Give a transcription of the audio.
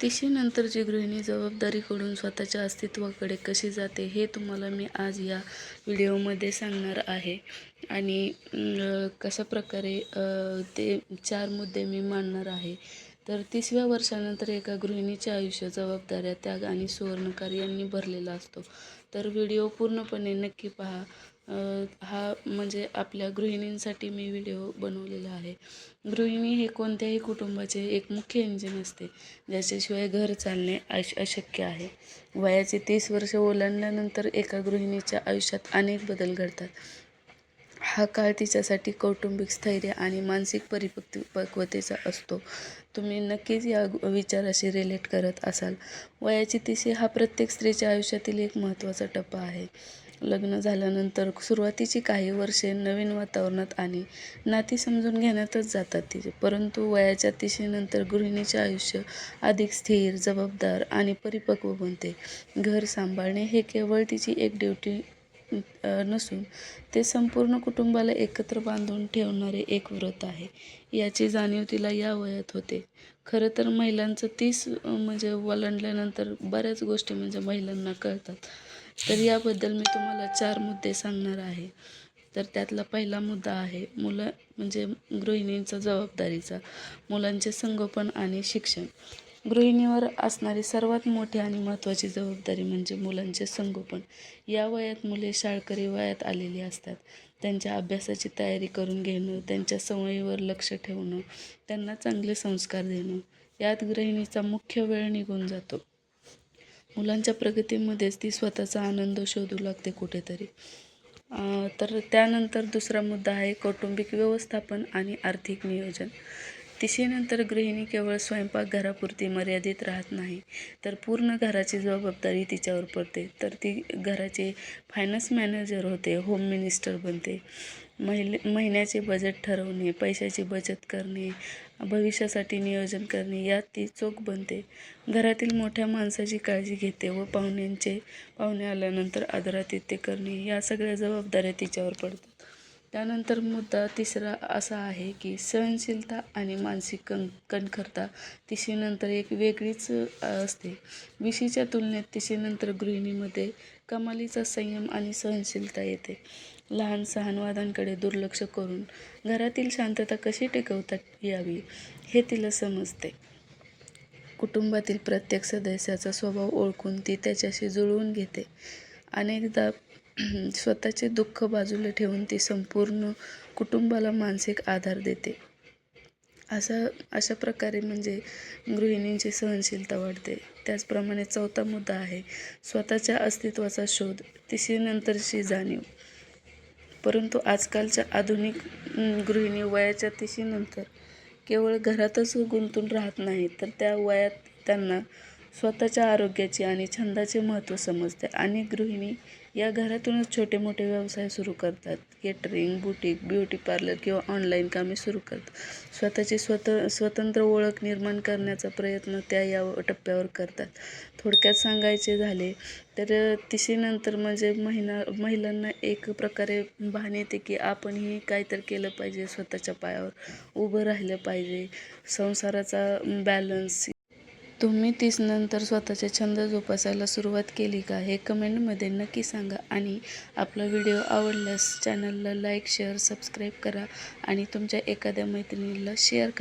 तिशीनंतरची गृहिणी जबाबदारीकडून स्वतःच्या अस्तित्वाकडे कशी जाते हे तुम्हाला मी आज या व्हिडिओमध्ये सांगणार आहे. आणि कशाप्रकारे ते 4 मुद्दे मी मांडणार आहे. तर 30व्या वर्षानंतर एका गृहिणीचे आयुष्य जबाबदाऱ्या, त्याग आणि सुवर्णकार यांनी भरलेला असतो. तर व्हिडिओ पूर्णपणे नक्की पहा. हा म्हणजे आपल्या गृहिणींसाठी मी व्हिडिओ बनवलेला आहे. गृहिणी हे कोणत्याही कुटुंबाचे एक मुख्य इंजिन असते, ज्याच्याशिवाय घर चालणे अशक्य आहे. वयाचे 30 वर्ष ओलांडल्यानंतर एका गृहिणीच्या आयुष्यात अनेक बदल घडतात. हा काळ तिच्यासाठी कौटुंबिक स्थैर्य आणि मानसिक परिपक्वतेचा असतो. तुम्ही नक्कीच या विचाराशी रिलेट करत असाल. वयाची 30 हा प्रत्येक स्त्रीच्या आयुष्यातील एक महत्त्वाचा टप्पा आहे. लग्न झाल्यानंतर सुरुवातीची काही वर्षे नवीन वातावरणात आणि नाती समजून घेण्यातच जातात तिचे. परंतु वयाच्या 30 नंतर गृहिणीचे आयुष्य अधिक स्थिर, जबाबदार आणि परिपक्व बनते. घर सांभाळणे हे केवळ तिची एक ड्युटी नसून ते संपूर्ण कुटुंबाला एकत्र बांधून ठेवणारे एक व्रत आहे. याची जाणीव तिला या वयात होते. खरं तर महिलांचं 30 म्हणजे ओलांडल्यानंतर बऱ्याच गोष्टी म्हणजे महिलांना कळतात. तर याबद्दल मी तुम्हाला 4 मुद्दे सांगणार आहे. तर त्यातला पहिला मुद्दा आहे मुलं म्हणजे गृहिणींचा जबाबदारीचा. मुलांचे संगोपन आणि शिक्षण. गृहिणीवर असणारी सर्वात मोठी आणि महत्त्वाची जबाबदारी म्हणजे मुलांचे संगोपन. या वयात मुले शाळकरी वयात आलेली असतात. त्यांच्या अभ्यासाची तयारी करून घेणं, त्यांच्या सवयीवर लक्ष ठेवणं, त्यांना चांगले संस्कार देणं, यात गृहिणीचा मुख्य वेळ निघून जातो. मुलांच्या प्रगतीमध्येच ती स्वतःचा आनंद शोधू लागते कुठेतरी. तर त्यानंतर दुसरा मुद्दा आहे कौटुंबिक व्यवस्थापन आणि आर्थिक नियोजन. 30 नंतर गृहिणी केवळ स्वयंपाकघरापुरती मर्यादित राहत नाही, तर पूर्ण घराची जबाबदारी तिच्यावर पडते. तर ती घराची फायनान्स मॅनेजर होते, होम मिनिस्टर बनते. महिन्याचे बजेट ठरवणे, पैशाची बचत करणे, भविष्यासाठी नियोजन करणे यात ती चोख बनते. घरातील मोठ्या माणसाची काळजी घेते व पाहुणे आल्यानंतर आदरातिथ्य करणे या सगळ्या जबाबदाऱ्या तिच्यावर पडतात. त्यानंतर मुद्दा तिसरा असा आहे की सहनशीलता आणि मानसिक कणखरता. 30 नंतर एक वेगळीच असते. 20च्या तुलनेत 30 नंतर गृहिणीमध्ये कमालीचा संयम आणि सहनशीलता येते. लहान सहान वादांकडे दुर्लक्ष करून घरातील शांतता कशी टिकवता यावी हे तिला समजते. कुटुंबातील प्रत्येक सदस्याचा स्वभाव ओळखून ती त्याच्याशी जुळवून घेते. अनेकदा स्वतःचे दुःख बाजूला ठेवून ती संपूर्ण कुटुंबाला मानसिक आधार देते. अशा प्रकारे म्हणजे गृहिणींची सहनशीलता वाढते. त्याचप्रमाणे चौथा मुद्दा आहे स्वतःच्या अस्तित्वाचा शोध. 30 नंतरची जाणीव. परंतु आजकालच्या आधुनिक गृहिणी वयाच्या 30 नंतर केवळ घरातच गुंतून राहत नाहीत, तर त्या वयात त्यांना स्वतःच्या आरोग्याचे आणि छंदाचे महत्त्व समजते. अनेक गृहिणी या घरातूनच छोटे मोठे व्यवसाय सुरू करतात. केटरिंग, बुटीक, ब्युटी पार्लर किंवा ऑनलाईन कामे सुरू करतात. स्वतःची स्वतंत्र ओळख निर्माण करण्याचा प्रयत्न त्या या टप्प्यावर करतात. थोडक्यात सांगायचे झाले तर 30 नंतर म्हणजे महिलांना एक प्रकारे भान येते की आपणही काहीतरी केलं पाहिजे, स्वतःच्या पायावर उभं राहिलं पाहिजे, संसाराचा बॅलन्स. तुम्ही 30 नंतर स्वतःचे छंद जोपासायला सुरुवात केली का हे कमेंटमध्ये नक्की सांगा. आणि आपला व्हिडिओ आवडल्यास चॅनलला लाईक, शेअर, सबस्क्राईब करा आणि तुमच्या एखाद्या मैत्रिणीला शेअर करा.